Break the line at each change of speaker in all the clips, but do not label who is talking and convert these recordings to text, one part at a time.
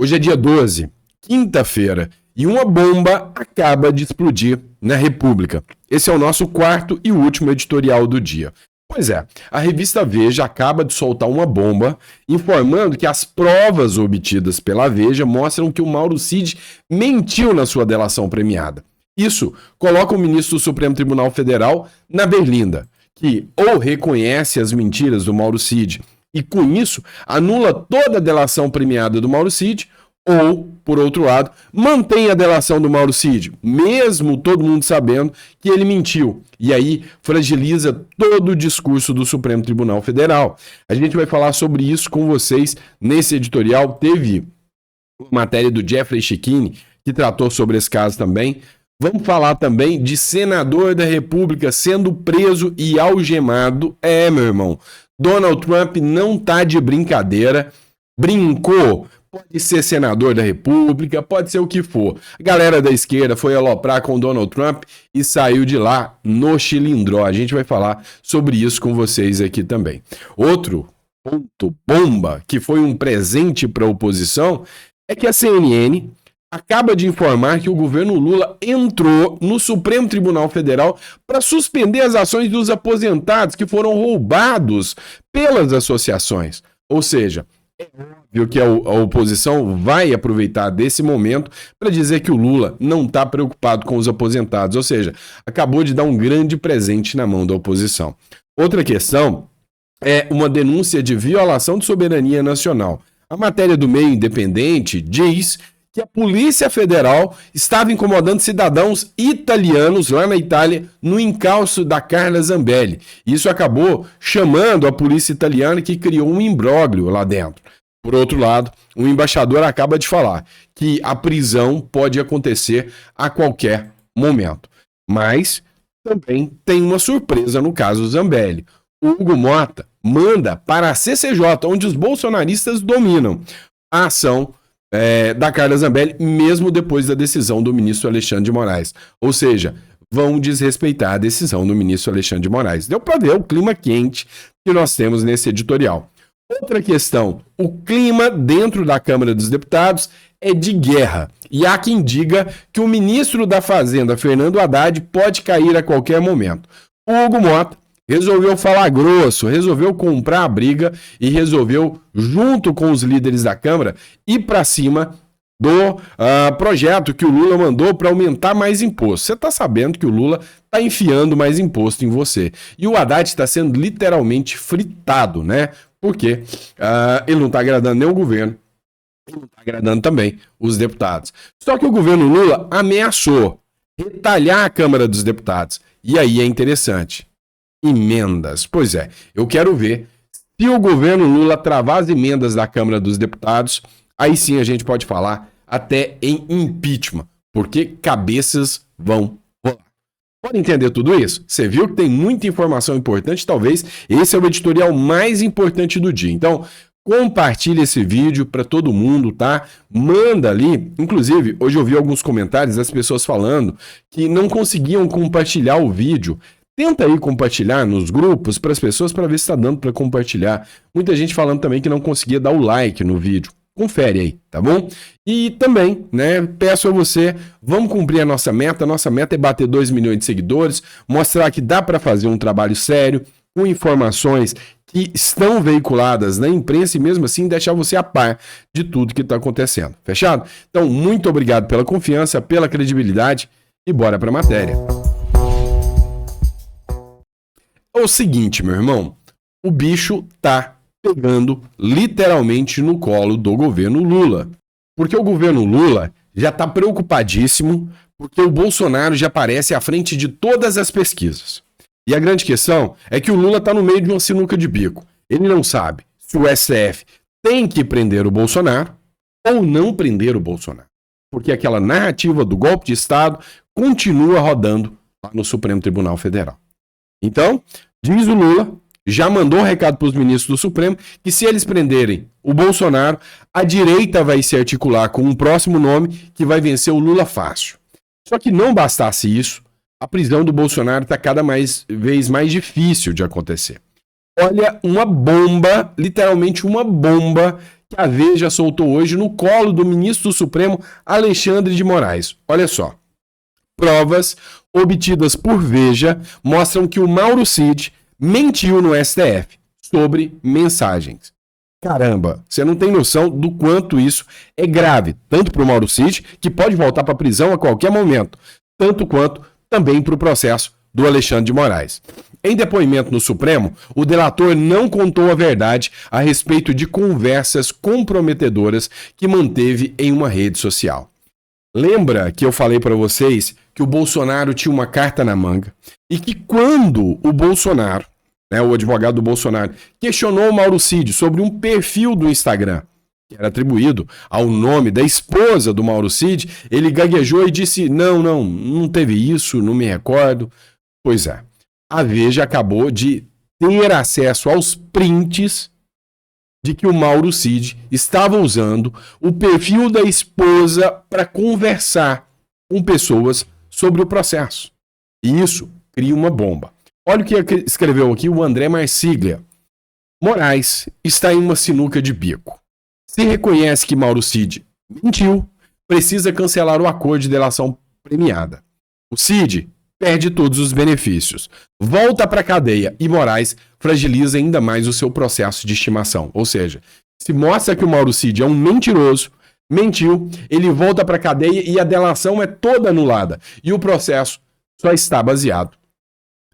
Hoje é dia 12, quinta-feira, e uma bomba acaba de explodir na República. Esse é o nosso quarto e último editorial do dia. Pois é, a revista Veja acaba de soltar uma bomba informando que as provas obtidas pela Veja mostram que o Mauro Cid mentiu na sua delação premiada. Isso coloca o ministro do Supremo Tribunal Federal na berlinda, que ou reconhece as mentiras do Mauro Cid e, com isso, anula toda a delação premiada do Mauro Cid, ou, por outro lado, mantém a delação do Mauro Cid, mesmo todo mundo sabendo que ele mentiu. E aí fragiliza todo o discurso do Supremo Tribunal Federal. A gente vai falar sobre isso com vocês nesse editorial. Teve uma matéria do Jeffrey Chechini, que tratou sobre esse caso também. Vamos falar também de senador da República sendo preso e algemado. Meu irmão, Donald Trump não tá de brincadeira. Brincou. Pode ser senador da República, pode ser o que for. A galera da esquerda foi aloprar com Donald Trump e saiu de lá no chilindró. A gente vai falar sobre isso com vocês aqui também. Outro ponto bomba, que foi um presente para a oposição, é que a CNN acaba de informar que o governo Lula entrou no Supremo Tribunal Federal para suspender as ações dos aposentados que foram roubados pelas associações. Ou seja, é óbvio que a oposição vai aproveitar desse momento para dizer que o Lula não está preocupado com os aposentados, ou seja, acabou de dar um grande presente na mão da oposição. Outra questão é uma denúncia de violação de soberania nacional. A matéria do Meio Independente diz que a Polícia Federal estava incomodando cidadãos italianos lá na Itália no encalço da Carla Zambelli. Isso acabou chamando a polícia italiana, que criou um imbróglio lá dentro. Por outro lado, o embaixador acaba de falar que a prisão pode acontecer a qualquer momento. Mas também tem uma surpresa no caso Zambelli. O Hugo Mota manda para a CCJ, onde os bolsonaristas dominam, a ação da Carla Zambelli, mesmo depois da decisão do ministro Alexandre de Moraes. Ou seja, vão desrespeitar a decisão do ministro Alexandre de Moraes. Deu para ver o clima quente que nós temos nesse editorial. Outra questão, o clima dentro da Câmara dos Deputados é de guerra. E há quem diga que o ministro da Fazenda, Fernando Haddad, pode cair a qualquer momento. O Hugo Mota resolveu falar grosso, resolveu comprar a briga e resolveu, junto com os líderes da Câmara, ir para cima do projeto que o Lula mandou para aumentar mais imposto. Você está sabendo que o Lula está enfiando mais imposto em você. E o Haddad está sendo literalmente fritado, né? Porque ele não está agradando nem o governo, ele não está agradando também os deputados. Só que o governo Lula ameaçou retalhar a Câmara dos Deputados. E aí é interessante. Emendas. Pois é, eu quero ver se o governo Lula travar as emendas da Câmara dos Deputados, aí sim a gente pode falar até em impeachment, porque cabeças vão rolar. Pode entender tudo isso? Você viu que tem muita informação importante, talvez esse é o editorial mais importante do dia. Então, compartilha esse vídeo para todo mundo, tá? Manda ali. Inclusive, hoje eu vi alguns comentários das pessoas falando que não conseguiam compartilhar o vídeo. Tenta aí compartilhar nos grupos para as pessoas para ver se está dando para compartilhar. Muita gente falando também que não conseguia dar o like no vídeo. Confere aí, tá bom? E também, né, peço a você, vamos cumprir a nossa meta. A nossa meta é bater 2 milhões de seguidores, mostrar que dá para fazer um trabalho sério, com informações que estão veiculadas na imprensa e mesmo assim deixar você a par de tudo que está acontecendo. Fechado? Então, muito obrigado pela confiança, pela credibilidade e bora para a matéria. É o seguinte, meu irmão, o bicho tá pegando literalmente no colo do governo Lula. Porque o governo Lula já tá preocupadíssimo porque o Bolsonaro já aparece à frente de todas as pesquisas. E a grande questão é que o Lula tá no meio de uma sinuca de bico. Ele não sabe se o STF tem que prender o Bolsonaro ou não prender o Bolsonaro. Porque aquela narrativa do golpe de Estado continua rodando lá no Supremo Tribunal Federal. Então, diz o Lula, já mandou um recado para os ministros do Supremo, que se eles prenderem o Bolsonaro, a direita vai se articular com um próximo nome que vai vencer o Lula fácil. Só que não bastasse isso, a prisão do Bolsonaro está cada vez mais difícil de acontecer. Olha, uma bomba, literalmente uma bomba, que a Veja soltou hoje no colo do ministro do Supremo Alexandre de Moraes. Olha só. Provas obtidas por Veja mostram que o Mauro Cid mentiu no STF sobre mensagens. Caramba, você não tem noção do quanto isso é grave, tanto para o Mauro Cid, que pode voltar para a prisão a qualquer momento, tanto quanto também para o processo do Alexandre de Moraes. Em depoimento no Supremo, o delator não contou a verdade a respeito de conversas comprometedoras que manteve em uma rede social. Lembra que eu falei para vocês que o Bolsonaro tinha uma carta na manga e que quando o Bolsonaro, o advogado do Bolsonaro, questionou o Mauro Cid sobre um perfil do Instagram que era atribuído ao nome da esposa do Mauro Cid, ele gaguejou e disse, não teve isso, não me recordo. Pois é, a Veja acabou de ter acesso aos prints de que o Mauro Cid estava usando o perfil da esposa para conversar com pessoas sobre o processo. E isso cria uma bomba. Olha o que escreveu aqui o André Marsiglia. Moraes está em uma sinuca de bico. Se reconhece que Mauro Cid mentiu, precisa cancelar o acordo de delação premiada. O Cid perde todos os benefícios. Volta para a cadeia e Moraes fragiliza ainda mais o seu processo de estimação. Ou seja, se mostra que o Mauro Cid é um mentiroso, mentiu, ele volta para a cadeia e a delação é toda anulada. E o processo só está baseado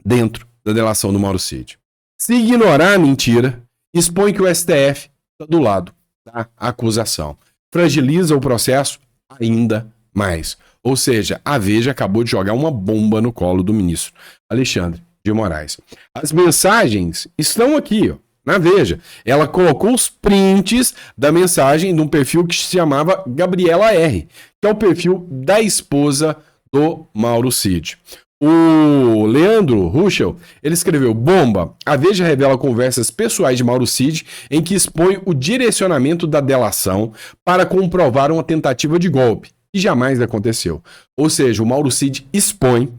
dentro da delação do Mauro Cid. Se ignorar a mentira, expõe que o STF está do lado da acusação. Fragiliza o processo ainda mais. Ou seja, a Veja acabou de jogar uma bomba no colo do ministro Alexandre de Moraes. As mensagens estão aqui, ó, na Veja. Ela colocou os prints da mensagem de um perfil que se chamava Gabriela R., que é o perfil da esposa do Mauro Cid. O Leandro Ruschel, ele escreveu, bomba, a Veja revela conversas pessoais de Mauro Cid em que expõe o direcionamento da delação para comprovar uma tentativa de golpe, que jamais aconteceu. Ou seja, o Mauro Cid expõe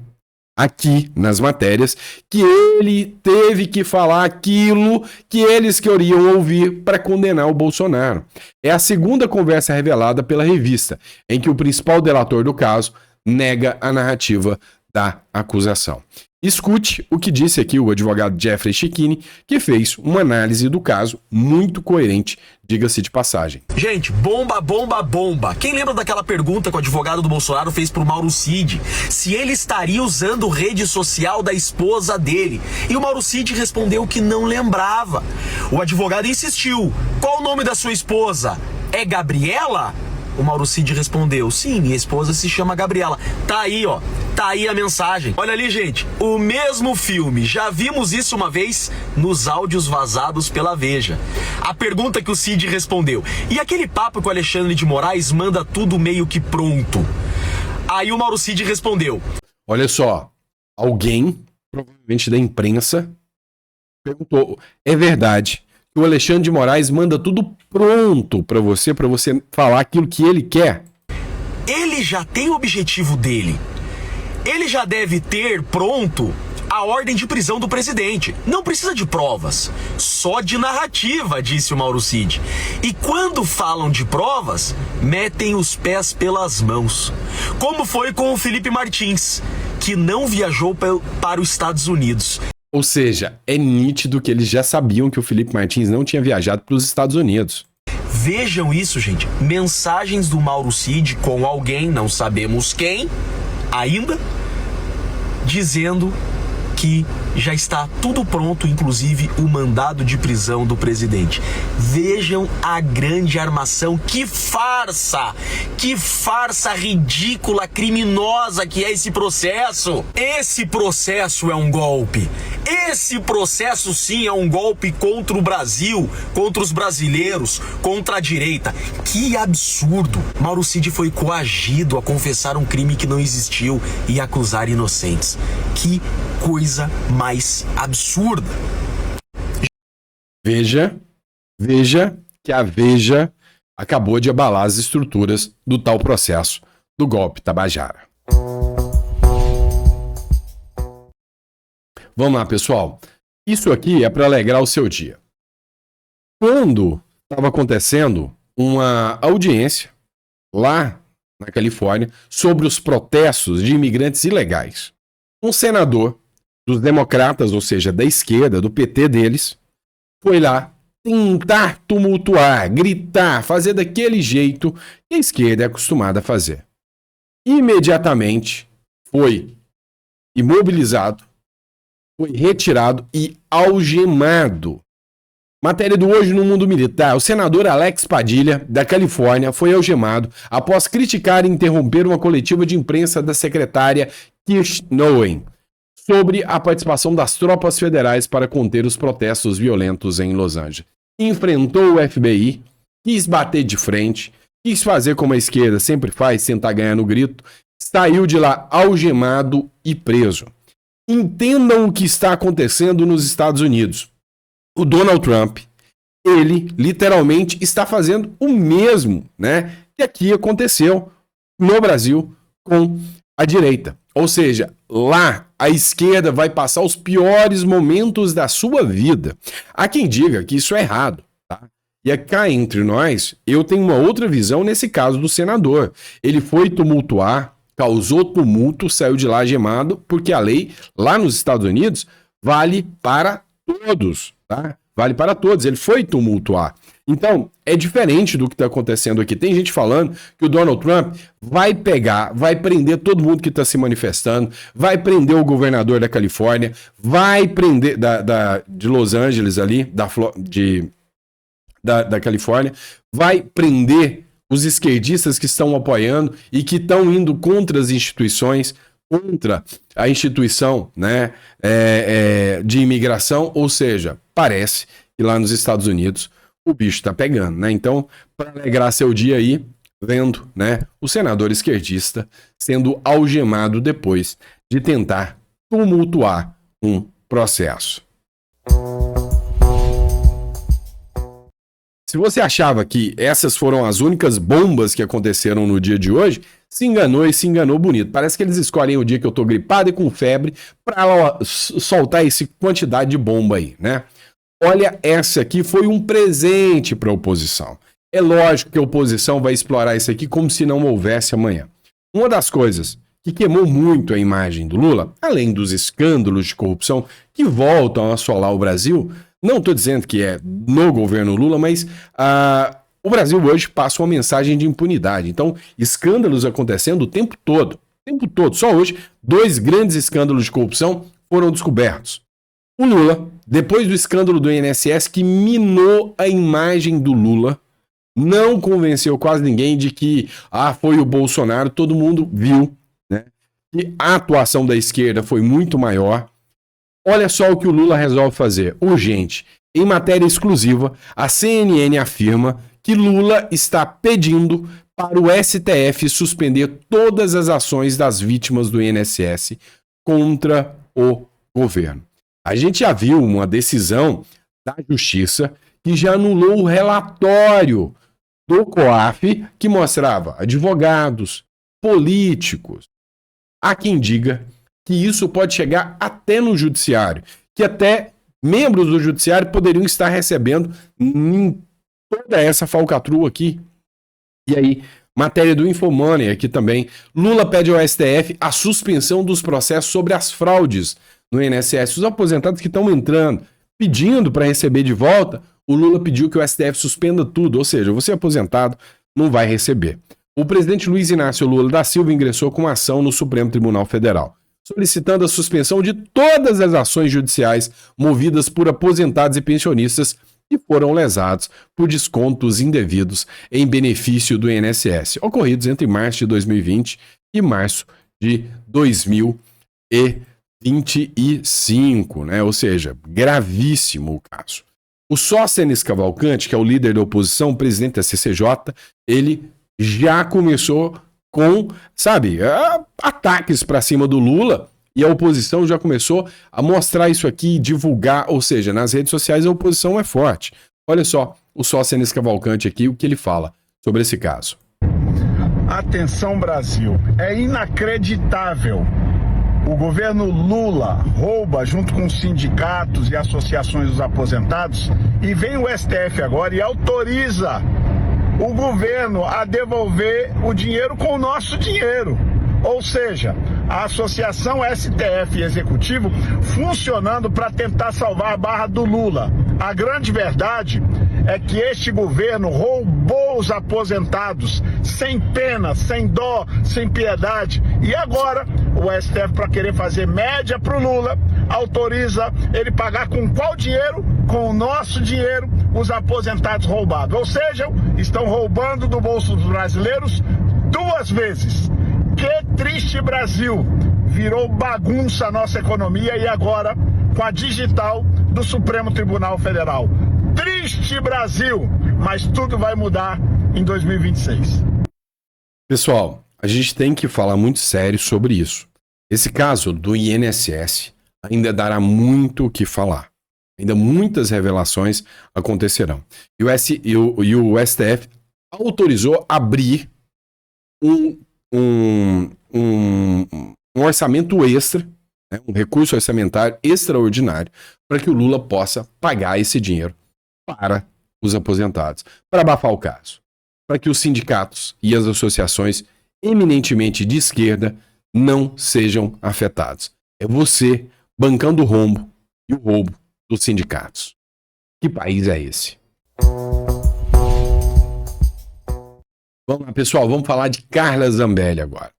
aqui nas matérias que ele teve que falar aquilo que eles queriam ouvir para condenar o Bolsonaro. É a segunda conversa revelada pela revista, em que o principal delator do caso nega a narrativa da acusação. Escute o que disse aqui o advogado Jeffrey Checchini, que fez uma análise do caso muito coerente, diga-se de passagem.
Gente, bomba, bomba, bomba. Quem lembra daquela pergunta que o advogado do Bolsonaro fez pro Mauro Cid? Se ele estaria usando rede social da esposa dele. E o Mauro Cid respondeu que não lembrava. O advogado insistiu. Qual o nome da sua esposa? É Gabriela? O Mauro Cid respondeu, sim, minha esposa se chama Gabriela. Tá aí, ó. Tá aí a mensagem. Olha ali, gente. O mesmo filme. Já vimos isso uma vez nos áudios vazados pela Veja. A pergunta que o Cid respondeu. E aquele papo que o Alexandre de Moraes manda tudo meio que pronto? Aí o Mauro Cid respondeu.
Olha só. Alguém, provavelmente da imprensa, perguntou. É verdade. O Alexandre de Moraes manda tudo pronto para você falar aquilo que ele quer.
Ele já tem o objetivo dele. Ele já deve ter pronto a ordem de prisão do presidente. Não precisa de provas, só de narrativa, disse o Mauro Cid. E quando falam de provas, metem os pés pelas mãos. Como foi com o Felipe Martins, que não viajou para os Estados Unidos.
Ou seja, é nítido que eles já sabiam que o Felipe Martins não tinha viajado para os Estados Unidos.
Vejam isso, gente. Mensagens do Mauro Cid com alguém, não sabemos quem, ainda, dizendo que já está tudo pronto, inclusive o mandado de prisão do presidente. Vejam a grande armação, que farsa ridícula, criminosa que é esse processo. Esse processo é um golpe. Esse processo sim é um golpe contra o Brasil, contra os brasileiros, contra a direita. Que absurdo! Mauro Cid foi coagido a confessar um crime que não existiu e acusar inocentes. Que coisa mais absurda.
Veja que a Veja acabou de abalar as estruturas do tal processo do golpe Tabajara. Vamos lá, pessoal. Isso aqui é para alegrar o seu dia. Quando estava acontecendo uma audiência lá na Califórnia sobre os protestos de imigrantes ilegais. Um senador dos democratas, ou seja, da esquerda, do PT deles, foi lá tentar tumultuar, gritar, fazer daquele jeito que a esquerda é acostumada a fazer. Imediatamente foi imobilizado, foi retirado e algemado. Matéria do Hoje no Mundo Militar. O senador Alex Padilha, da Califórnia, foi algemado após criticar e interromper uma coletiva de imprensa da secretária Kish Noem sobre a participação das tropas federais para conter os protestos violentos em Los Angeles. Enfrentou o FBI, quis bater de frente, quis fazer como a esquerda sempre faz, tentar ganhar no grito, saiu de lá algemado e preso. Entendam o que está acontecendo nos Estados Unidos. O Donald Trump, ele literalmente está fazendo o mesmo, né, que aqui aconteceu no Brasil com a direita. Ou seja, lá a esquerda vai passar os piores momentos da sua vida. Há quem diga que isso é errado, tá? E cá entre nós, eu tenho uma outra visão nesse caso do senador. Ele foi tumultuar, causou tumulto, saiu de lá algemado, porque a lei lá nos Estados Unidos vale para todos, tá? Vale para todos. Ele foi tumultuar. Então, é diferente do que está acontecendo aqui. Tem gente falando que o Donald Trump vai pegar, vai prender todo mundo que está se manifestando, vai prender o governador da Califórnia, vai prender de Los Angeles ali, da Califórnia, vai prender os esquerdistas que estão apoiando e que estão indo contra as instituições, contra a instituição, né, de imigração, ou seja, parece que lá nos Estados Unidos o bicho tá pegando, né? Então, para alegrar seu dia aí, vendo, né, o senador esquerdista sendo algemado depois de tentar tumultuar um processo. Se você achava que essas foram as únicas bombas que aconteceram no dia de hoje, se enganou e se enganou bonito. Parece que eles escolhem o dia que eu tô gripado e com febre para soltar essa quantidade de bomba aí, né? Olha, essa aqui foi um presente para a oposição. É lógico que a oposição vai explorar isso aqui como se não houvesse amanhã. Uma das coisas que queimou muito a imagem do Lula, além dos escândalos de corrupção que voltam a assolar o Brasil, não estou dizendo que é no governo Lula, mas o Brasil hoje passa uma mensagem de impunidade. Então, escândalos acontecendo o tempo todo. O tempo todo. Só hoje, 2 grandes escândalos de corrupção foram descobertos. O Lula, depois do escândalo do INSS que minou a imagem do Lula, não convenceu quase ninguém de que foi o Bolsonaro, todo mundo viu, né, que a atuação da esquerda foi muito maior. Olha só o que o Lula resolve fazer. Urgente. Em matéria exclusiva, a CNN afirma que Lula está pedindo para o STF suspender todas as ações das vítimas do INSS contra o governo. A gente já viu uma decisão da Justiça que já anulou o relatório do COAF que mostrava advogados, políticos. Há quem diga que isso pode chegar até no judiciário, que até membros do judiciário poderiam estar recebendo toda essa falcatrua aqui. E aí, matéria do Infomoney aqui também. Lula pede ao STF a suspensão dos processos sobre as fraudes no INSS. Os aposentados que estão entrando, pedindo para receber de volta, o Lula pediu que o STF suspenda tudo, ou seja, você aposentado não vai receber. O presidente Luiz Inácio Lula da Silva ingressou com ação no Supremo Tribunal Federal, solicitando a suspensão de todas as ações judiciais movidas por aposentados e pensionistas que foram lesados por descontos indevidos em benefício do INSS, ocorridos entre março de 2020 e março de 2025, né? Ou seja, gravíssimo o caso. O Sóstenes Cavalcante, que é o líder da oposição, o presidente da CCJ, ele já começou com, ataques para cima do Lula, e a oposição já começou a mostrar isso aqui, divulgar, ou seja, nas redes sociais a oposição é forte. Olha só o Sóstenes Cavalcante aqui, o que ele fala sobre esse caso.
Atenção, Brasil, é inacreditável O governo Lula rouba junto com os sindicatos e associações dos aposentados e vem o STF agora e autoriza o governo a devolver o dinheiro com o nosso dinheiro. Ou seja, a associação STF e Executivo funcionando para tentar salvar a barra do Lula. A grande verdade é que este governo roubou os aposentados sem pena, sem dó, sem piedade. E agora o STF, para querer fazer média para o Lula, autoriza ele pagar com qual dinheiro? Com o nosso dinheiro, os aposentados roubados. Ou seja, estão roubando do bolso dos brasileiros 2 vezes. Que triste Brasil! Virou bagunça a nossa economia e agora com a digital do Supremo Tribunal Federal. Triste Brasil! Mas tudo vai mudar em 2026.
Pessoal, a gente tem que falar muito sério sobre isso. Esse caso do INSS ainda dará muito o que falar. Ainda muitas revelações acontecerão. E o STF autorizou abrir um orçamento extra, né, um recurso orçamentário extraordinário, para que o Lula possa pagar esse dinheiro para os aposentados, para abafar o caso, para que os sindicatos e as associações eminentemente de esquerda não sejam afetados. É você bancando o rombo e o roubo dos sindicatos. Que país é esse? Vamos lá, pessoal, vamos falar de Carla Zambelli agora.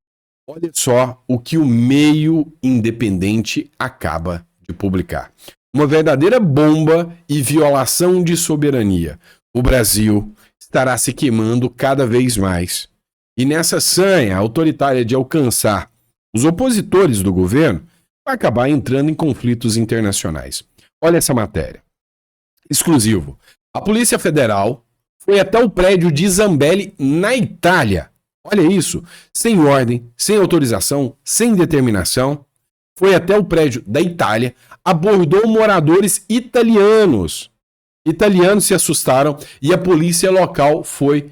Olha só o que o meio independente acaba de publicar. Uma verdadeira bomba e violação de soberania. O Brasil estará se queimando cada vez mais. E nessa sanha autoritária de alcançar os opositores do governo, vai acabar entrando em conflitos internacionais. Olha essa matéria. Exclusivo. A Polícia Federal foi até o prédio de Zambelli, na Itália. Olha isso. Sem ordem, sem autorização, sem determinação. Foi até o prédio da Itália, abordou moradores italianos. Italianos se assustaram e a polícia local foi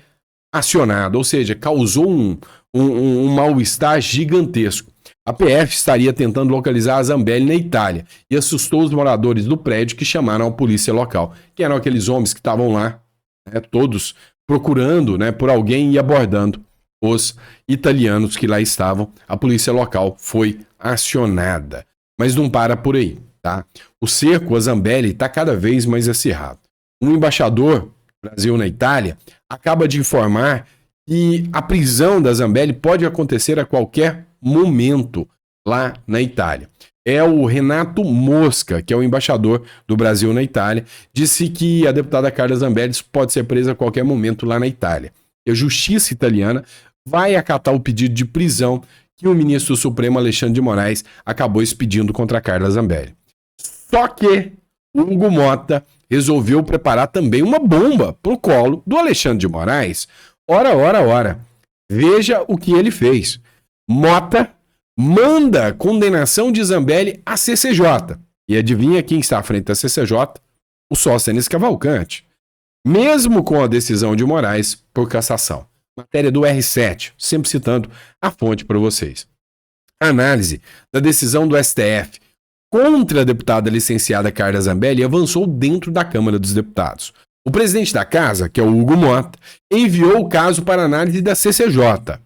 acionada. Ou seja, causou um mal-estar gigantesco. A PF estaria tentando localizar a Zambelli na Itália e assustou os moradores do prédio que chamaram a polícia local, que eram aqueles homens que estavam lá, né, todos procurando, né, por alguém e abordando os italianos que lá estavam. A polícia local foi acionada. Mas não para por aí, tá? O cerco a Zambelli está cada vez mais acirrado. Um embaixador do Brasil na Itália acaba de informar que a prisão da Zambelli pode acontecer a qualquer momento lá na Itália. É o Renato Mosca, que é o embaixador do Brasil na Itália, disse que a deputada Carla Zambelli pode ser presa a qualquer momento lá na Itália. E a justiça italiana vai acatar o pedido de prisão que o ministro supremo Alexandre de Moraes acabou expedindo contra a Carla Zambelli. Só que o Hugo Mota resolveu preparar também uma bomba pro colo do Alexandre de Moraes. Ora. Veja o que ele fez. Mota manda a condenação de Zambelli à CCJ. E adivinha quem está à frente da CCJ? O Sóstenes Cavalcante. Mesmo com a decisão de Moraes por cassação. Matéria do R7, sempre citando a fonte para vocês. A análise da decisão do STF contra a deputada licenciada Carla Zambelli avançou dentro da Câmara dos Deputados. O presidente da casa, que é o Hugo Mota, enviou o caso para análise da CCJ,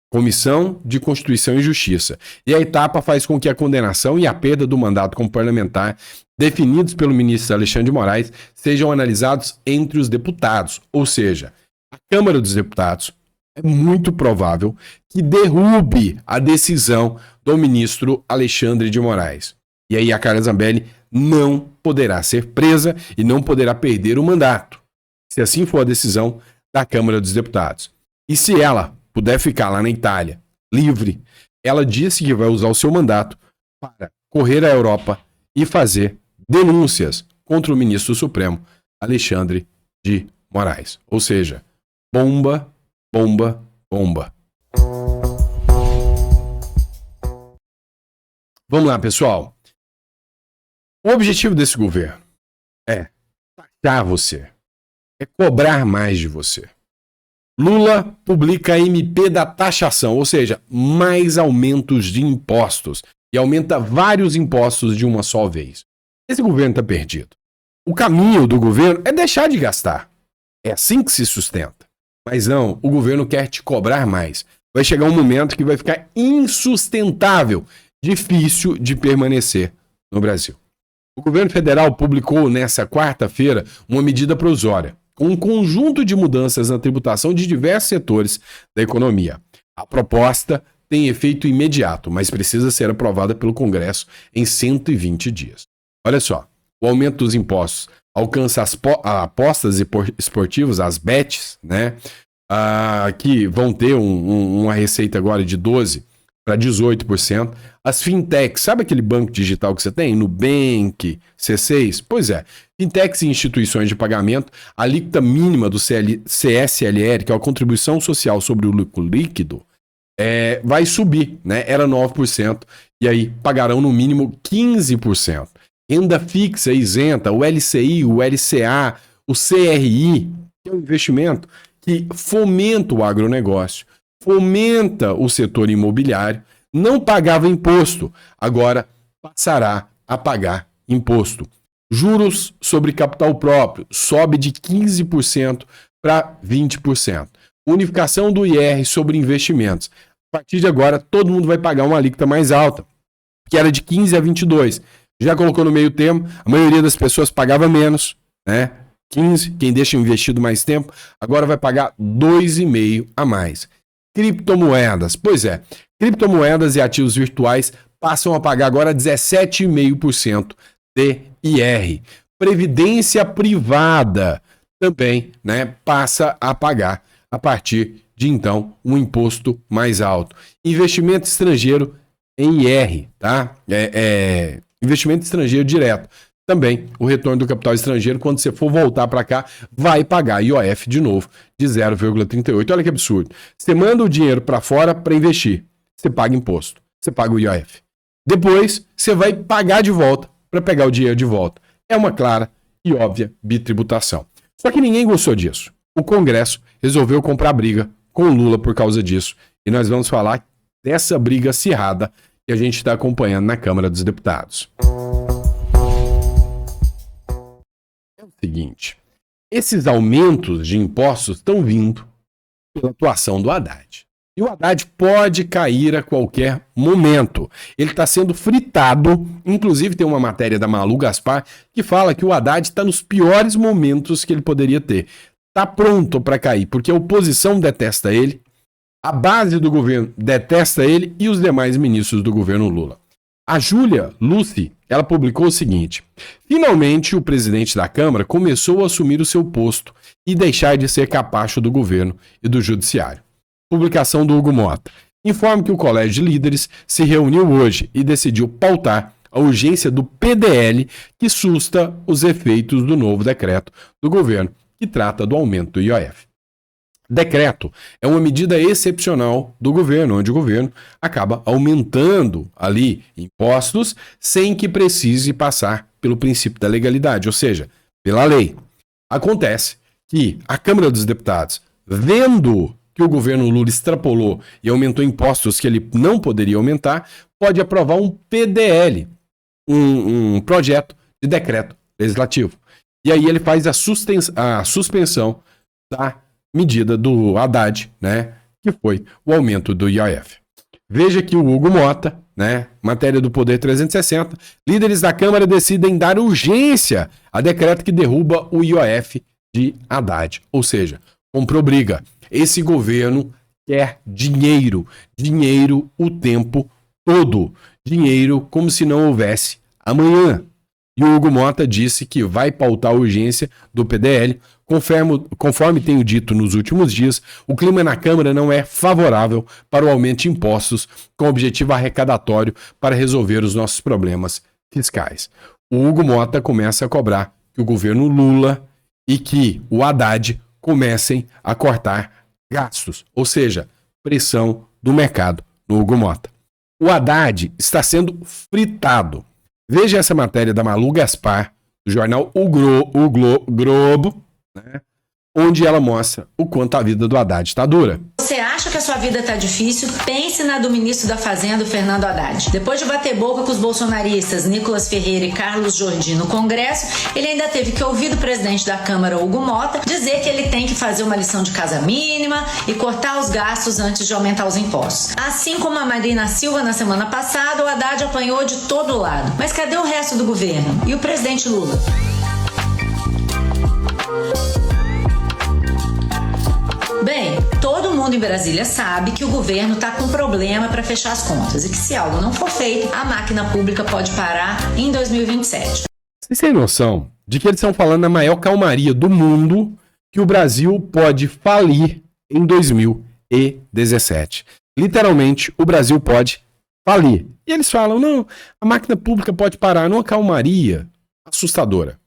Comissão de Constituição e Justiça. E a etapa faz com que a condenação e a perda do mandato como parlamentar, definidos pelo ministro Alexandre de Moraes, sejam analisados entre os deputados. Ou seja, a Câmara dos Deputados é muito provável que derrube a decisão do ministro Alexandre de Moraes. E aí a Carla Zambelli não poderá ser presa e não poderá perder o mandato, se assim for a decisão da Câmara dos Deputados. E se ela puder ficar lá na Itália, livre, ela disse que vai usar o seu mandato para correr à Europa e fazer denúncias contra o ministro supremo Alexandre de Moraes. Ou seja, bomba. Vamos lá, pessoal. O objetivo desse governo é taxar você, é cobrar mais de você. Lula publica a MP da taxação, ou seja, mais aumentos de impostos. e aumenta vários impostos de uma só vez. Esse governo está perdido. O caminho do governo é deixar de gastar. É assim que se sustenta. Mas não, o governo quer te cobrar mais. Vai chegar um momento que vai ficar insustentável, difícil de permanecer no Brasil. O governo federal publicou nesta quarta-feira uma medida provisória, com um conjunto de mudanças na tributação de diversos setores da economia. A proposta tem efeito imediato, mas precisa ser aprovada pelo Congresso em 120 dias. Olha só, o aumento dos impostos alcança as apostas esportivas, as bets, né? Que vão ter uma receita agora de 12% para 18%. As fintechs, sabe aquele banco digital que você tem? Nubank, C6? Pois é, fintechs e instituições de pagamento, a alíquota mínima do CSLL, que é a contribuição social sobre o lucro líquido, vai subir, né? Era 9%, e aí pagarão no mínimo 15%. Renda fixa isenta, o LCI, o LCA, o CRI, que é um investimento que fomenta o agronegócio, fomenta o setor imobiliário, não pagava imposto, agora passará a pagar imposto. Juros sobre capital próprio sobe de 15% para 20%. Unificação do IR sobre investimentos. A partir de agora, todo mundo vai pagar uma alíquota mais alta, que era de 15% a 22%. Já colocou no meio termo, a maioria das pessoas pagava menos, né? 15%, quem deixa investido mais tempo, agora vai pagar 2,5% a mais. Criptomoedas, pois é, criptomoedas e ativos virtuais passam a pagar agora 17,5% de IR. Previdência privada também, né, passa a pagar a partir de então um imposto mais alto. Investimento estrangeiro em IR, tá? Investimento estrangeiro direto. Também o retorno do capital estrangeiro, quando você for voltar para cá, vai pagar IOF de novo, de 0,38%. Olha que absurdo. Você manda o dinheiro para fora para investir. Você paga imposto. Você paga o IOF. Depois, você vai pagar de volta para pegar o dinheiro de volta. É uma clara e óbvia bitributação. Só que ninguém gostou disso. O Congresso resolveu comprar briga com o Lula por causa disso. E nós vamos falar dessa briga acirrada que a gente está acompanhando na Câmara dos Deputados. É o seguinte, esses aumentos de impostos estão vindo pela atuação do Haddad. E o Haddad pode cair a qualquer momento. Ele está sendo fritado, inclusive tem uma matéria da Malu Gaspar que fala que o Haddad está nos piores momentos que ele poderia ter. Está pronto para cair, porque a oposição detesta ele, a base do governo detesta ele e os demais ministros do governo Lula. A Júlia Lucy, ela publicou o seguinte: finalmente o presidente da Câmara começou a assumir o seu posto e deixar de ser capacho do governo e do judiciário. Publicação do Hugo Mota. Informa que o Colégio de Líderes se reuniu hoje e decidiu pautar a urgência do PDL que susta os efeitos do novo decreto do governo que trata do aumento do IOF. Decreto é uma medida excepcional do governo, onde o governo acaba aumentando ali impostos sem que precise passar pelo princípio da legalidade, ou seja, pela lei. Acontece que a Câmara dos Deputados, vendo que o governo Lula extrapolou e aumentou impostos que ele não poderia aumentar, pode aprovar um PDL, um projeto de decreto legislativo. E aí ele faz a suspensão da medida do Haddad, né, que foi o aumento do IOF. Veja que o Hugo Mota, né, matéria do Poder 360, líderes da Câmara decidem dar urgência a decreto que derruba o IOF de Haddad. Ou seja, comprou briga. Esse governo quer dinheiro, dinheiro o tempo todo, dinheiro como se não houvesse amanhã. E o Hugo Mota disse que vai pautar a urgência do PDL. Conforme tenho dito nos últimos dias, o clima na Câmara não é favorável para o aumento de impostos com objetivo arrecadatório para resolver os nossos problemas fiscais. O Hugo Mota começa a cobrar que o governo Lula e que o Haddad comecem a cortar gastos, ou seja, pressão do mercado no Hugo Mota. O Haddad está sendo fritado. Veja essa matéria da Malu Gaspar, do jornal O Globo, né? onde ela mostra o quanto a vida do Haddad está dura.
Você acha que a sua vida tá difícil? Pense na do ministro da Fazenda, Fernando Haddad. Depois de bater boca com os bolsonaristas Nicolas Ferreira e Carlos Jordi no Congresso, ele ainda teve que ouvir do presidente da Câmara, Hugo Mota, dizer que ele tem que fazer uma lição de casa mínima e cortar os gastos antes de aumentar os impostos. Assim como a Marina Silva na semana passada, o Haddad apanhou de todo lado. Mas cadê o resto do governo? E o presidente Lula? Bem, todo mundo em Brasília sabe que o governo está com problema para fechar as contas e que se algo não for feito, a máquina pública pode parar em 2027.
Vocês têm noção de que eles estão falando na maior calmaria do mundo que o Brasil pode falir em 2017. Literalmente, o Brasil pode falir. E eles falam, não, a máquina pública pode parar numa calmaria assustadora.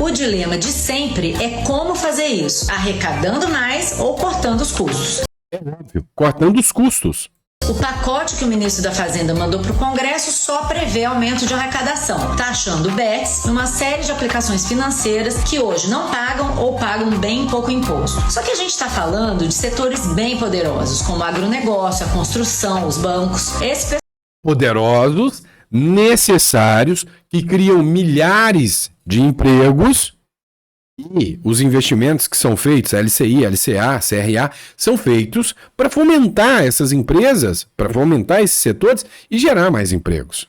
O dilema de sempre é como fazer isso, arrecadando mais ou cortando os custos.
É óbvio, cortando os custos.
O pacote que o ministro da Fazenda mandou para o Congresso só prevê aumento de arrecadação, taxando bets e uma série de aplicações financeiras que hoje não pagam ou pagam bem pouco imposto. Só que a gente está falando de setores bem poderosos, como o agronegócio, a construção, os bancos.
Poderosos, necessários, que criam milhares de empregos e os investimentos que são feitos, LCI, LCA, CRA, são feitos para fomentar essas empresas, para fomentar esses setores e gerar mais empregos.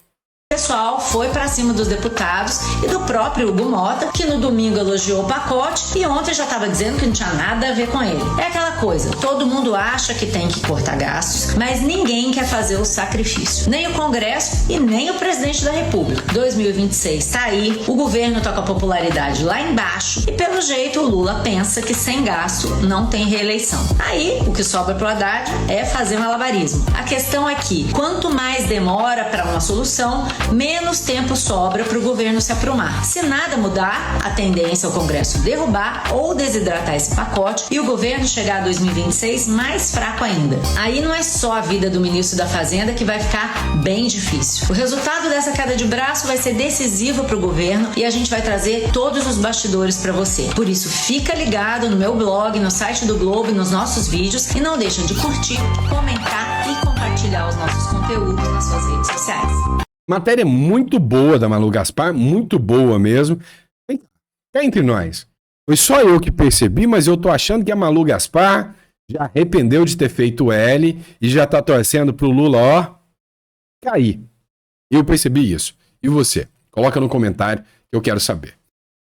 O pessoal foi para cima dos deputados e do próprio Hugo Mota, que no domingo elogiou o pacote e ontem já estava dizendo que não tinha nada a ver com ele. É aquela coisa, todo mundo acha que tem que cortar gastos, mas ninguém quer fazer o sacrifício. Nem o Congresso e nem o presidente da República. 2026 tá aí, o governo tá com a popularidade lá embaixo e pelo jeito o Lula pensa que sem gasto não tem reeleição. Aí, o que sobra pro Haddad é fazer malabarismo. A questão é que, quanto mais demora para uma solução, menos tempo sobra para o governo se aprumar. Se nada mudar, a tendência é o Congresso derrubar ou desidratar esse pacote e o governo chegar a 2026 mais fraco ainda. Aí não é só a vida do ministro da Fazenda que vai ficar bem difícil. O resultado dessa queda de braço vai ser decisivo para o governo e a gente vai trazer todos os bastidores para você. Por isso, fica ligado no meu blog, no site do Globo e nos nossos vídeos e não deixa de curtir, comentar e compartilhar os nossos conteúdos nas suas redes sociais.
Matéria muito boa da Malu Gaspar, muito boa mesmo. Cá entre nós. Foi só eu que percebi, mas eu tô achando que a Malu Gaspar já arrependeu de ter feito o L e já tá torcendo pro Lula, ó, cair. Eu percebi isso. E você? Coloca no comentário que eu quero saber.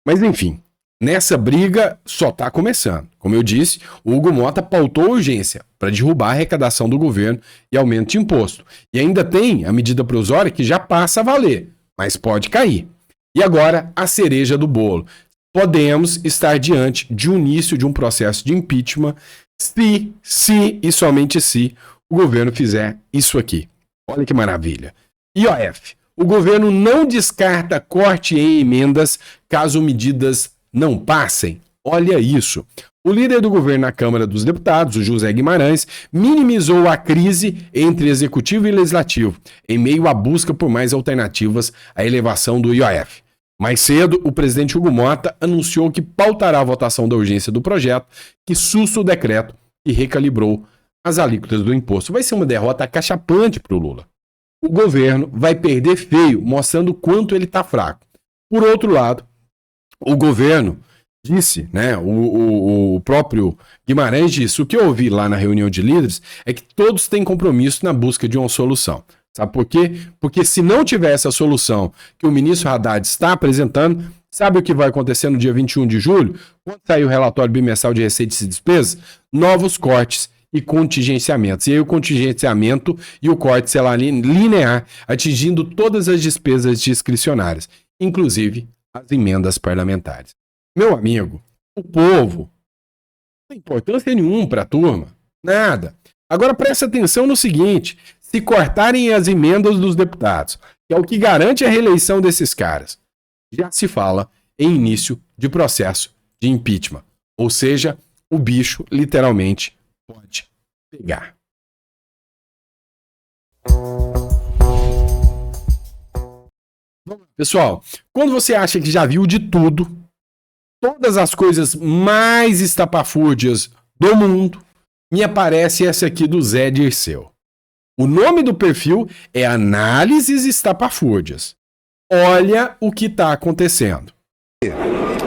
Mas enfim, nessa briga só tá começando. Como eu disse, o Hugo Mota pautou urgência para derrubar a arrecadação do governo e aumento de imposto. E ainda tem a medida provisória que já passa a valer, mas pode cair. E agora, a cereja do bolo. Podemos estar diante de um início de um processo de impeachment se e somente se o governo fizer isso aqui. Olha que maravilha. IOF. O governo não descarta corte em emendas caso medidas não passem. Olha isso. O líder do governo na Câmara dos Deputados, o José Guimarães, minimizou a crise entre executivo e legislativo, em meio à busca por mais alternativas à elevação do IOF. Mais cedo, o presidente Hugo Mota anunciou que pautará a votação da urgência do projeto, que susta o decreto e recalibrou as alíquotas do imposto. Vai ser uma derrota acachapante para o Lula. O governo vai perder feio, mostrando o quanto ele está fraco. Por outro lado, o governo disse, né, o próprio Guimarães disse, o que eu ouvi lá na reunião de líderes é que todos têm compromisso na busca de uma solução. Sabe por quê? Porque se não tiver essa solução que o ministro Haddad está apresentando, sabe o que vai acontecer no dia 21 de julho? Quando sair o relatório bimestral de receitas e despesas, novos cortes e contingenciamentos. E aí o contingenciamento e o corte será linear, atingindo todas as despesas discricionárias, inclusive as emendas parlamentares. Meu amigo, o povo não tem importância nenhuma para a turma. Nada. Agora presta atenção no seguinte, se cortarem as emendas dos deputados, que é o que garante a reeleição desses caras, já se fala em início de processo de impeachment. Ou seja, o bicho literalmente pode pegar. Pessoal, quando você acha que já viu de tudo, todas as coisas mais estapafúrdias do mundo, me aparece essa aqui do Zé Dirceu. O nome do perfil é Análises Estapafúrdias. Olha o que está acontecendo.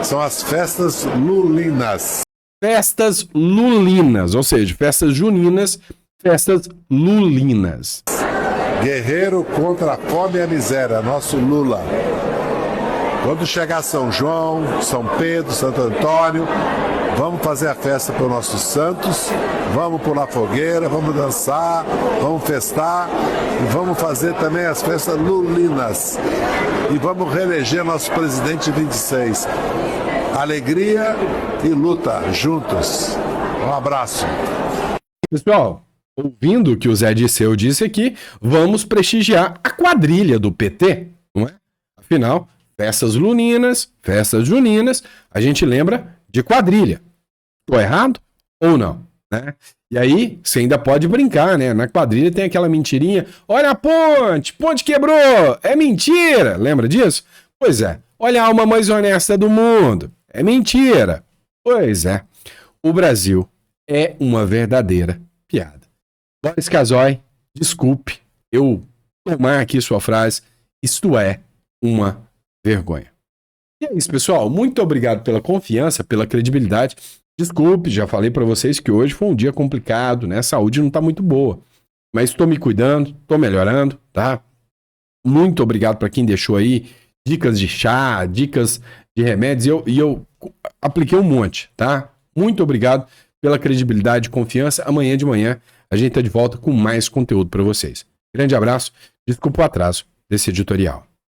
São as festas lulinas.
Festas lulinas, ou seja, festas juninas, festas lulinas.
Guerreiro contra a fome e a miséria, nosso Lula. Quando chegar São João, São Pedro, Santo Antônio, vamos fazer a festa para os nossos santos, vamos pular fogueira, vamos dançar, vamos festar e vamos fazer também as festas lulinas. E vamos reeleger nosso presidente 26. Alegria e luta juntos. Um abraço.
Pessoal, ouvindo o que o Zé Dirceu disse aqui, vamos prestigiar a quadrilha do PT, não é? Afinal, festas lulinas, festas juninas, a gente lembra de quadrilha. Tô errado ou não? Né? E aí, você ainda pode brincar, né? Na quadrilha tem aquela mentirinha. Olha a ponte quebrou, é mentira. Lembra disso? Pois é, olha a alma mais honesta do mundo, é mentira. Pois é, o Brasil é uma verdadeira piada. Boris Casoy, desculpe eu tomar aqui sua frase, isto é uma vergonha. E é isso, pessoal. Muito obrigado pela confiança, pela credibilidade. Desculpe, já falei para vocês que hoje foi um dia complicado, né? A saúde não tá muito boa. Mas estou me cuidando, estou melhorando, tá? Muito obrigado para quem deixou aí dicas de chá, dicas de remédios. E eu apliquei um monte, tá? Muito obrigado pela credibilidade e confiança. Amanhã de manhã a gente tá de volta com mais conteúdo para vocês. Grande abraço. Desculpa o atraso desse editorial.